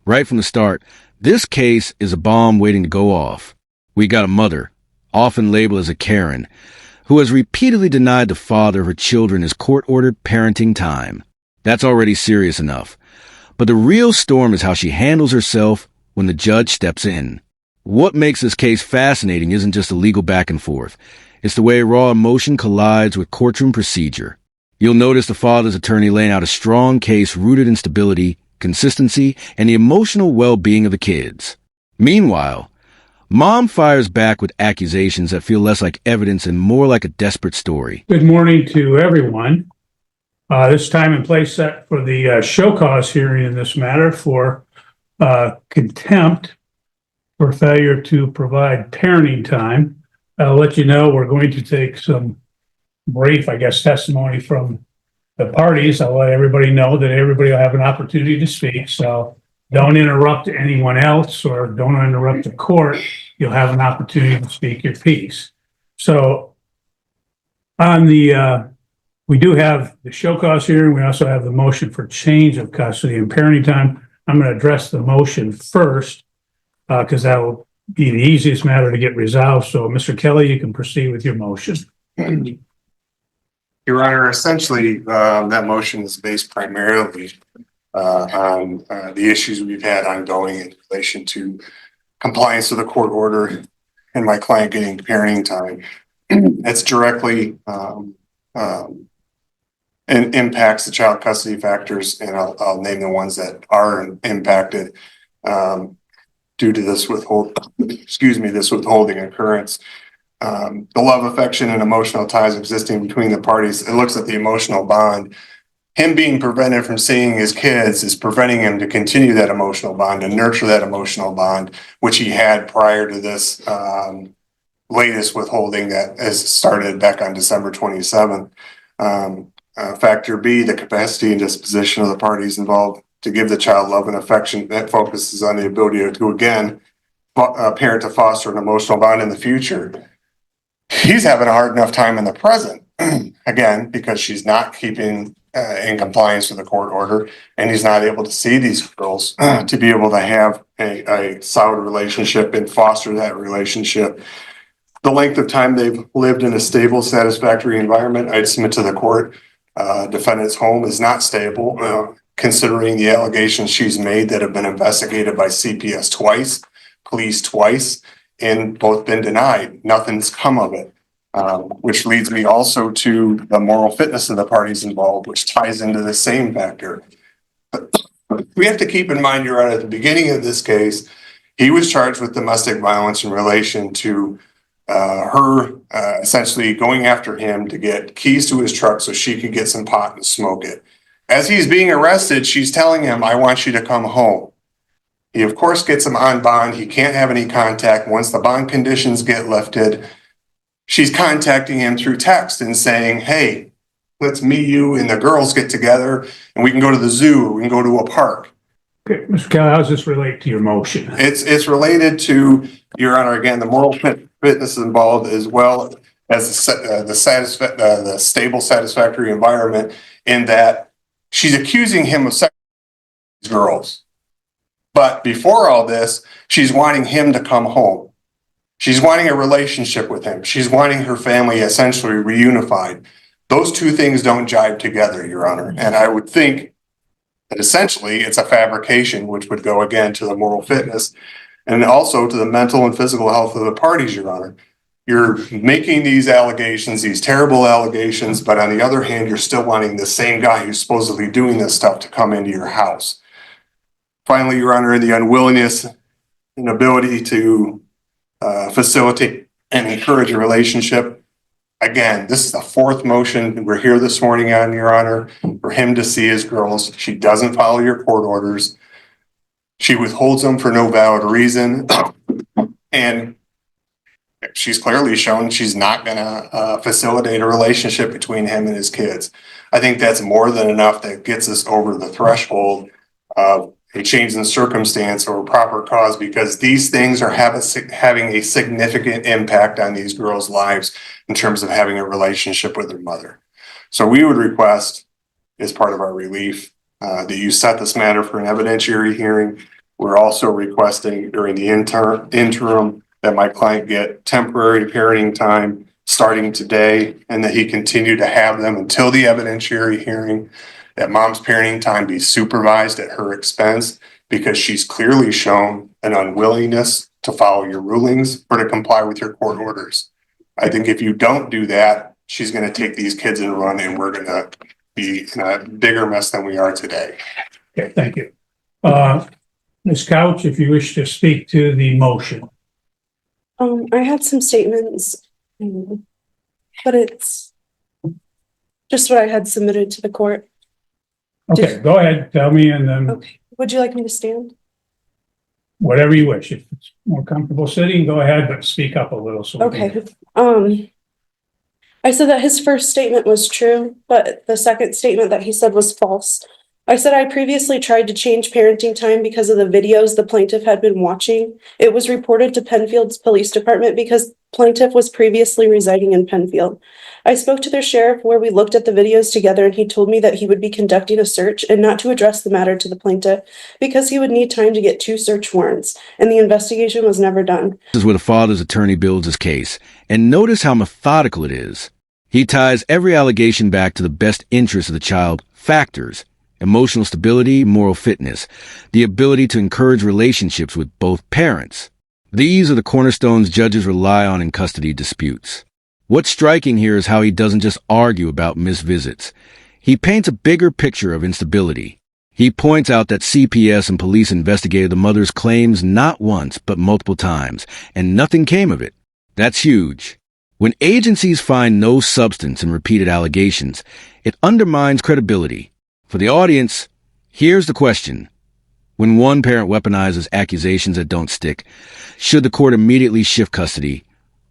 Right from the start, this case is a bomb waiting to go off. We got a mother, often labeled as a Karen, who has repeatedly denied the father of her children his court-ordered parenting time. That's already serious enough. But the real storm is how she handles herself when the judge steps in. What makes this case fascinating isn't just the legal back and forth. It's the way raw emotion collides with courtroom procedure. You'll notice the father's attorney laying out a strong case rooted in stability, consistency, and the emotional well-being of the kids. Meanwhile, Mom fires back with accusations that feel less like evidence and more like a desperate story. Good morning to everyone. This time and place set for the show cause hearing in this matter for contempt for failure to provide parenting time. I'll let you know we're going to take some brief, testimony from the parties. I'll let everybody know that everybody will have an opportunity to speak. So don't interrupt anyone else or don't interrupt the court. You'll have an opportunity to speak your piece. So on the we do have the show cause hearing. We also have the motion for change of custody and parenting time. I'm going to address the motion first because that will be the easiest matter to get resolved. So, Mr. Kelly, you can proceed with your motion. Your Honor, essentially, that motion is based primarily on the issues we've had ongoing in relation to compliance with the court order and my client getting parenting time. It's directly and impacts the child custody factors, and I'll name the ones that are impacted due to this withholding occurrence. The love, affection, and emotional ties existing between the parties. It looks at the emotional bond. Him being prevented from seeing his kids is preventing him to continue that emotional bond and nurture that emotional bond, which he had prior to this latest withholding that has started back on December 27th. Factor B, the capacity and disposition of the parties involved to give the child love and affection that focuses on the ability to, again, parent to foster an emotional bond in the future. He's having a hard enough time in the present, again, because she's not keeping in compliance with the court order, and he's not able to see these girls to be able to have a solid relationship and foster that relationship. The length of time they've lived in a stable, satisfactory environment, I'd submit to the court, defendant's home is not stable, considering the allegations she's made that have been investigated by CPS twice, police twice, and both been denied. Nothing's come of it, which leads me also to the moral fitness of the parties involved, which ties into the same factor. We have to keep in mind, Your Honor, at the beginning of this case, he was charged with domestic violence in relation to her essentially going after him to get keys to his truck so she could get some pot and smoke it. As he's being arrested, she's telling him, "I want you to come home." He, of course, gets him on bond. He can't have any contact. Once the bond conditions get lifted, she's contacting him through text and saying, "Hey, let's meet you and the girls get together and we can go to the zoo or we can go to a park." Okay, Mr. Kelly, how does this relate to your motion? It's related to, Your Honor, again, the moral fitness involved, as well as the stable, satisfactory environment, in that she's accusing him of sexual girls. But before all this, she's wanting him to come home. She's wanting a relationship with him. She's wanting her family essentially reunified. Those two things don't jive together, Your Honor. And I would think that essentially it's a fabrication, which would go again to the moral fitness and also to the mental and physical health of the parties, Your Honor. You're making these allegations, these terrible allegations, but on the other hand, you're still wanting the same guy who's supposedly doing this stuff to come into your house. Finally, Your Honor, the unwillingness and ability to facilitate and encourage a relationship. Again, this is the fourth motion we're here this morning on, Your Honor, for him to see his girls. She doesn't follow your court orders. She withholds them for no valid reason. And she's clearly shown she's not going to facilitate a relationship between him and his kids. I think that's more than enough that gets us over the threshold of a change in circumstance or a proper cause, because these things are having a significant impact on these girls' lives in terms of having a relationship with their mother. So we would request, as part of our relief, that you set this matter for an evidentiary hearing We're also requesting during the interim that my client get temporary parenting time starting today, and that he continue to have them until the evidentiary hearing, that mom's parenting time be supervised at her expense, because she's clearly shown an unwillingness to follow your rulings or to comply with your court orders. I think if you don't do that, she's going to take these kids and run, and we're going to be in a bigger mess than we are today. Okay, thank you. Ms. Couch, if you wish to speak to the motion. I had some statements, but it's just what I had submitted to the court. Okay, go ahead, tell me, and then Okay, would you like me to stand? whatever you wish. If it's more comfortable sitting, go ahead, but speak up a little. So we can- Okay, I said that his first statement was true, but the second statement that he said was false. I said I previously tried to change parenting time because of the videos the plaintiff had been watching. It was reported to Penfield's police department because plaintiff was previously residing in Penfield. I spoke to their sheriff where we looked at the videos together, and he told me that he would be conducting a search and not to address the matter to the plaintiff because he would need time to get 2 search warrants, and the investigation was never done. This is where the father's attorney builds his case, and notice how methodical it is. He ties every allegation back to the best interests of the child factors: emotional stability, moral fitness, the ability to encourage relationships with both parents. These are the cornerstones judges rely on in custody disputes. What's striking here is how he doesn't just argue about missed visits. He paints a bigger picture of instability. He points out that CPS and police investigated the mother's claims not once, but multiple times, and nothing came of it. That's huge. When agencies find no substance in repeated allegations, it undermines credibility. For the audience, here's the question. When one parent weaponizes accusations that don't stick, should the court immediately shift custody?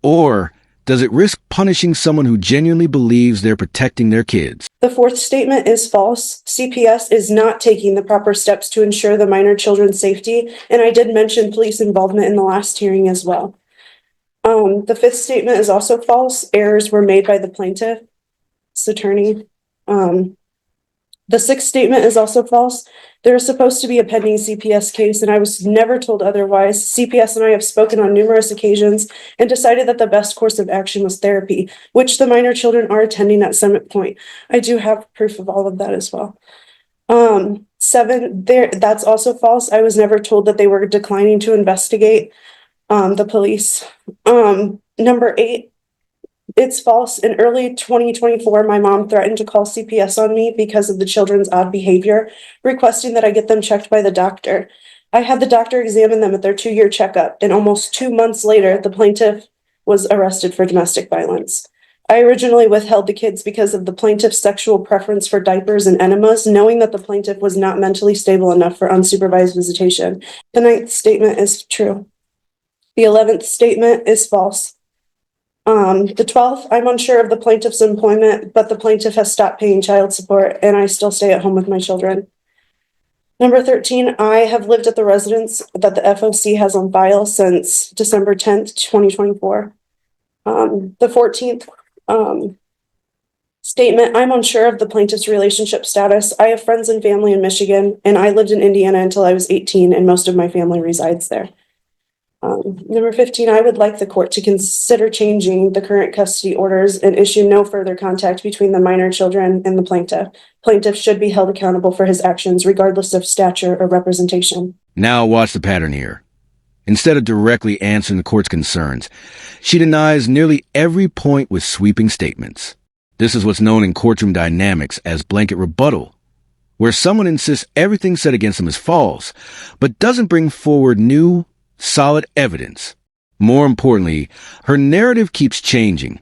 Or does it risk punishing someone who genuinely believes they're protecting their kids? The fourth statement is false. CPS is not taking the proper steps to ensure the minor children's safety, and I did mention police involvement in the last hearing as well. The fifth statement is also false. Errors were made by the plaintiff's attorney. The sixth statement is also false. There is supposed to be a pending CPS case, and I was never told otherwise. CPS and I have spoken on numerous occasions and decided that the best course of action was therapy, which the minor children are attending at Summit Point. I do have proof of all of that as well. That's also false. I was never told that they were declining to investigate the police. Number 8. It's false. In early 2024, my mom threatened to call CPS on me because of the children's odd behavior, requesting that I get them checked by the doctor. I had the doctor examine them at their 2-year checkup, and almost 2 months later, the plaintiff was arrested for domestic violence. I originally withheld the kids because of the plaintiff's sexual preference for diapers and enemas, knowing that the plaintiff was not mentally stable enough for unsupervised visitation. The 9th statement is true. The 11th statement is false. The 12th, I'm unsure of the plaintiff's employment, but the plaintiff has stopped paying child support, and I still stay at home with my children. Number 13, I have lived at the residence that the FOC has on file since December 10th, 2024. The 14th statement, I'm unsure of the plaintiff's relationship status. I have friends and family in Michigan, and I lived in Indiana until I was 18, and most of my family resides there. Number 15, I would like the court to consider changing the current custody orders and issue no further contact between the minor children and the plaintiff. Plaintiff should be held accountable for his actions, regardless of stature or representation. Now watch the pattern here. Instead of directly answering the court's concerns, she denies nearly every point with sweeping statements. This is what's known in courtroom dynamics as blanket rebuttal, where someone insists everything said against them is false, but doesn't bring forward new, solid evidence. More importantly, her narrative keeps changing.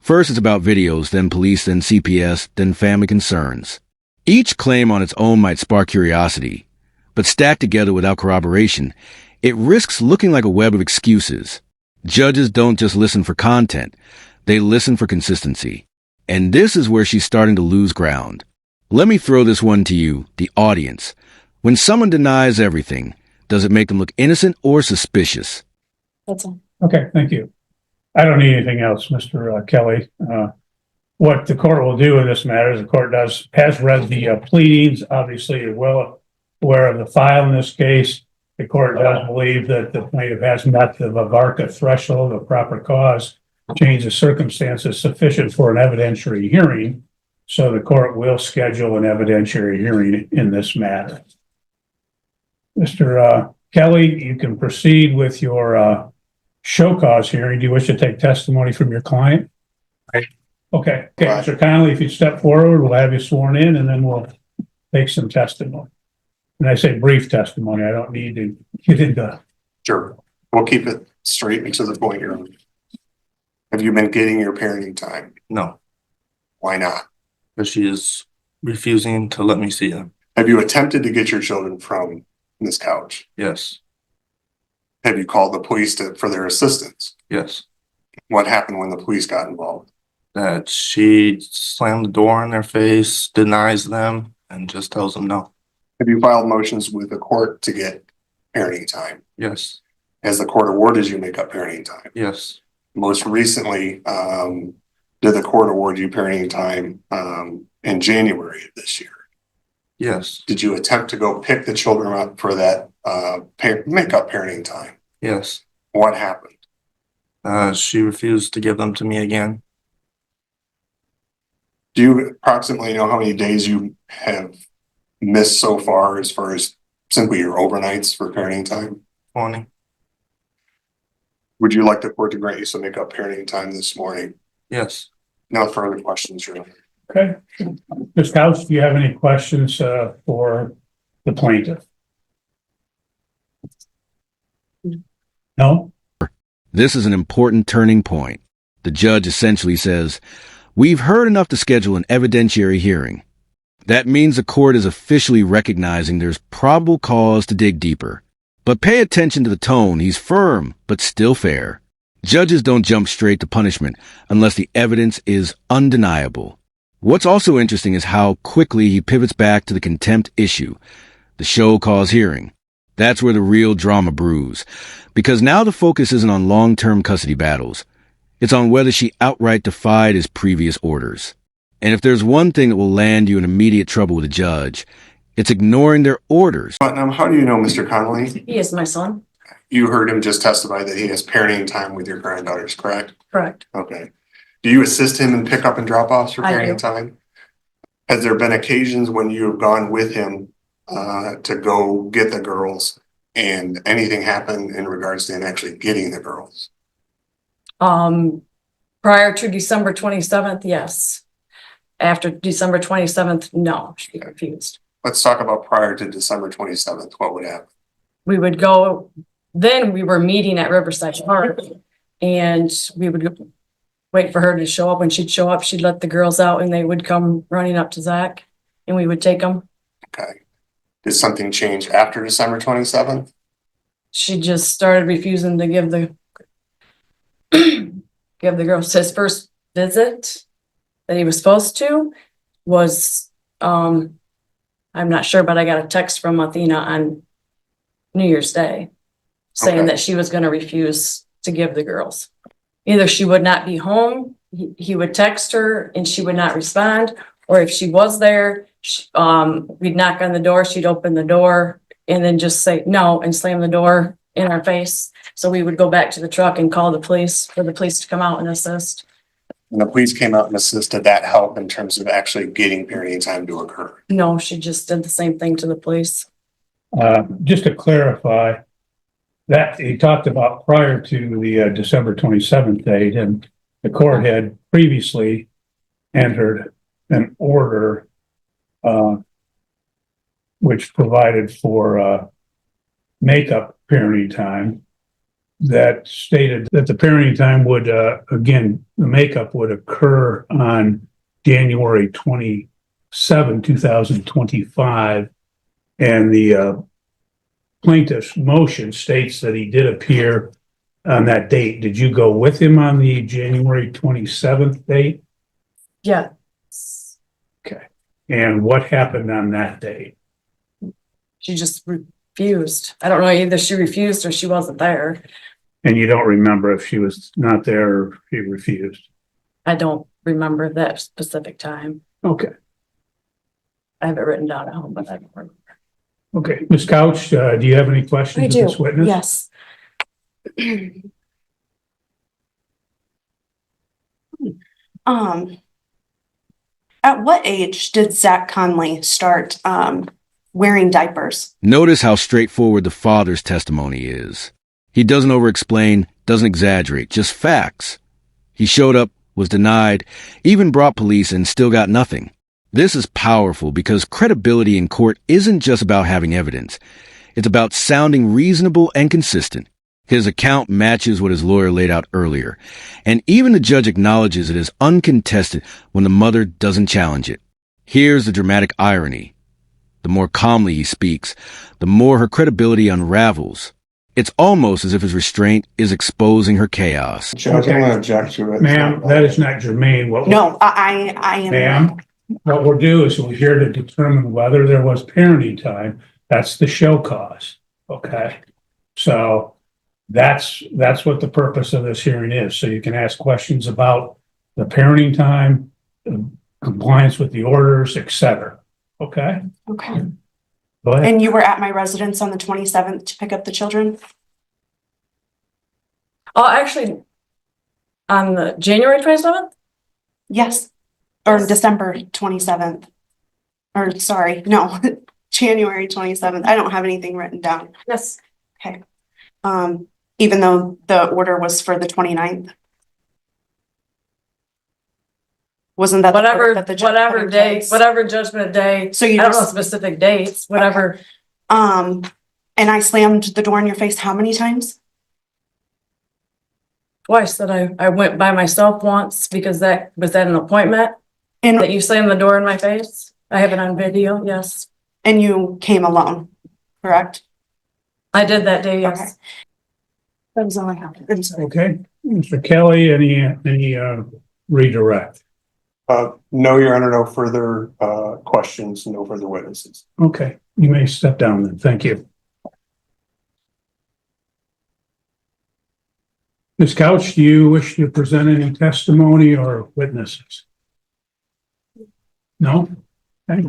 First it's about videos, then police, then CPS, then family concerns. Each claim on its own might spark curiosity, but stacked together without corroboration, it risks looking like a web of excuses. Judges don't just listen for content, they listen for consistency. And this is where she's starting to lose ground. Let me throw this one to you, the audience. When someone denies everything, does it make them look innocent or suspicious? That's all. Okay, thank you. I don't need anything else, Mr. Kelly. What the court will do in this matter is the court has read the pleadings, obviously you're well aware of the file in this case. the court does believe that the plaintiff has met the VARCA threshold of proper cause, change of circumstances sufficient for an evidentiary hearing. So the court will schedule an evidentiary hearing in this matter. Mr. Kelly, you can proceed with your show cause hearing. Do you wish to take testimony from your client? Right. Okay, Mr. Connolly, if you step forward, we'll have you sworn in and then we'll take some testimony. And I say brief testimony, I don't need to get into. Sure. We'll keep it straight and to the point here. Have you been getting your parenting time? No, Why not? because she is refusing to let me see them. Have you attempted to get your children from this couch? Yes, Have you called the police for their assistance? yes. What happened when the police got involved? That she slammed the door in their face, denies them, and just tells them no. Have you filed motions with the court to get parenting time? Yes, Has the court awarded you make up parenting time? yes, Most recently, did the court award you parenting time in January of this year? yes, Did you attempt to go pick the children up for that make up parenting time? yes. What happened? She refused to give them to me again. Do you approximately know how many days you have missed so far as simply your overnights for parenting time? 20. Would you like the court to grant you some make up parenting time this morning? Yes. No further questions, Your Honor. Okay. Ms. Couch, do you have any questions for the plaintiff? No? This is an important turning point. The judge essentially says, "We've heard enough to schedule an evidentiary hearing." That means the court is officially recognizing there's probable cause to dig deeper. But pay attention to the tone. He's firm, but still fair. Judges don't jump straight to punishment unless the evidence is undeniable. What's also interesting is how quickly he pivots back to the contempt issue, the show cause hearing. That's where the real drama brews, because now the focus isn't on long-term custody battles. It's on whether she outright defied his previous orders. And if there's one thing that will land you in immediate trouble with a judge, it's ignoring their orders. Putnam, how do you know Mr. Connolly? He is my son. You heard him just testify that he has parenting time with your granddaughters, correct? Correct. Okay. Do you assist him in pick up and drop offs for I parenting do. time? Has there been occasions when you have gone with him to go get the girls and anything happened in regards to him actually getting the girls? Prior to December 27th, yes. After December 27th, no, she refused. Let's talk about prior to December 27th. What would happen? We would go, then we were meeting at Riverside Park and we would wait for her to show up. When she'd show up, she'd let the girls out and they would come running up to Zach and we would take them. Okay. Did something change after December 27th? She just started refusing to give the give the girls. His first visit that he was supposed to was I'm not sure, but I got a text from Athena on New Year's Day saying Okay. that she was going to refuse to give the girls. Either she would not be home, he would text her and she would not respond, or if she was there, we'd knock on the door, she'd open the door and then just say no and slam the door in our face. So we would go back to the truck and call the police for the police to come out and assist. And the police came out and assisted. That help in terms of actually getting parenting time to occur? No, she just did the same thing to the police. Just to clarify, that he talked about prior to the December 27th date, and the court had previously entered an order which provided for makeup parenting time that stated that the parenting time would, again, the makeup would occur on January 27, 2025. And the plaintiff's motion states that he did appear on that date. Did you go with him on the January 27th date? Yeah. Okay. And what happened on that date? She just refused. I don't know, either she refused or she wasn't there. And you don't remember if she was not there or she refused? I don't remember that specific time. Okay. I have it written down at home, but I don't remember. Okay, Ms. Couch, do you have any questions I of do, this witness? yes. Um, at what age did Zach Conley start, wearing diapers? Notice how straightforward the father's testimony is. He doesn't over-explain, doesn't exaggerate, just facts. He showed up, was denied, even brought police and still got nothing. This is powerful because credibility in court isn't just about having evidence. It's about sounding reasonable and consistent. His account matches what his lawyer laid out earlier, and even the judge acknowledges it is uncontested when the mother doesn't challenge it. Here's the dramatic irony. The more calmly he speaks, the more her credibility unravels. It's almost as if his restraint is exposing her chaos. Judge, I'm gonna object to it. Ma'am, that is not germane. No, I am. Ma'am, what we'll do is we're here to determine whether there was parenting time. That's the show cause, okay? So that's what the purpose of this hearing is. So you can ask questions about the parenting time, compliance with the orders, et cetera, okay? Okay. Go ahead. And you were at my residence on the 27th to pick up the children? Oh, actually, on the January 27th? Yes. Or December 27th. Or sorry, no, January 27th. I don't have anything written down. Yes. Okay. Even though the order was for the 29th? Wasn't that the Whatever, order that the judge put whatever in day, place? whatever judgment day. So I you don't know just, specific dates, whatever. and I slammed the door in your face how many times? Twice that I went by myself once because that was at an appointment And that you slammed the door in my face. I have it on video. Yes, you came alone, correct? I did that day. Okay. Yes. That was all I have. I'm sorry. Okay, Mr. Kelly, any redirect? No, Your Honor, no further questions, no further witnesses. Okay, you may step down then. Thank you. Ms. Couch, do you wish to present any testimony or witnesses? No? Okay.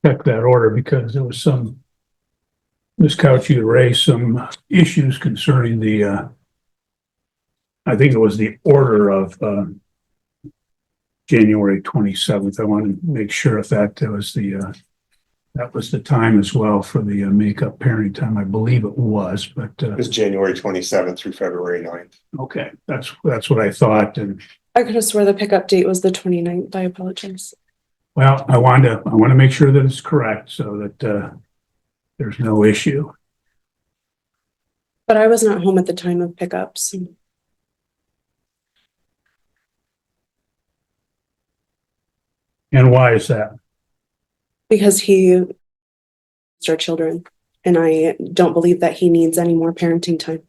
Check that order because there was some, Ms. Couch, you raised some issues concerning the, I think it was the order of January 27th. I want to make sure if that was the time as well for the makeup parenting time. I believe it was, but It was January 27th through February 9th. okay, that's what I thought. And I could have swore the pickup date was the 29th. I apologize. well, I want to make sure that it's correct so that there's no issue. But I was not home at the time of pickups. And why is that? Because he is our children, and I don't believe that he needs any more parenting time.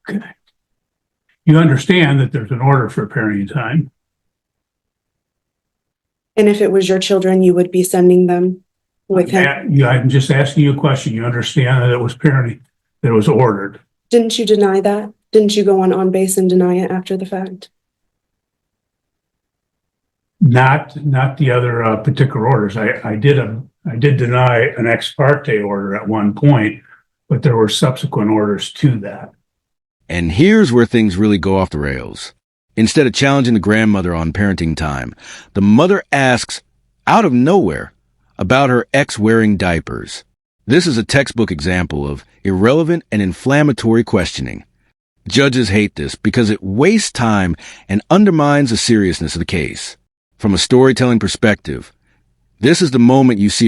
Okay. You understand that there's an order for parenting time. And if it was your children, you would be sending them with him. Yeah, I'm just asking you a question. You understand that it was parenting, that it was ordered. Didn't you deny that? Didn't you go on base and deny it after the fact? Not the other particular orders. I did deny an ex parte order at one point, but there were subsequent orders to that. And here's where things really go off the rails. Instead of challenging the grandmother on parenting time, the mother asks, out of nowhere, about her ex wearing diapers. This is a textbook example of irrelevant and inflammatory questioning. Judges hate this because it wastes time and undermines the seriousness of the case. From a storytelling perspective, this is the moment you see her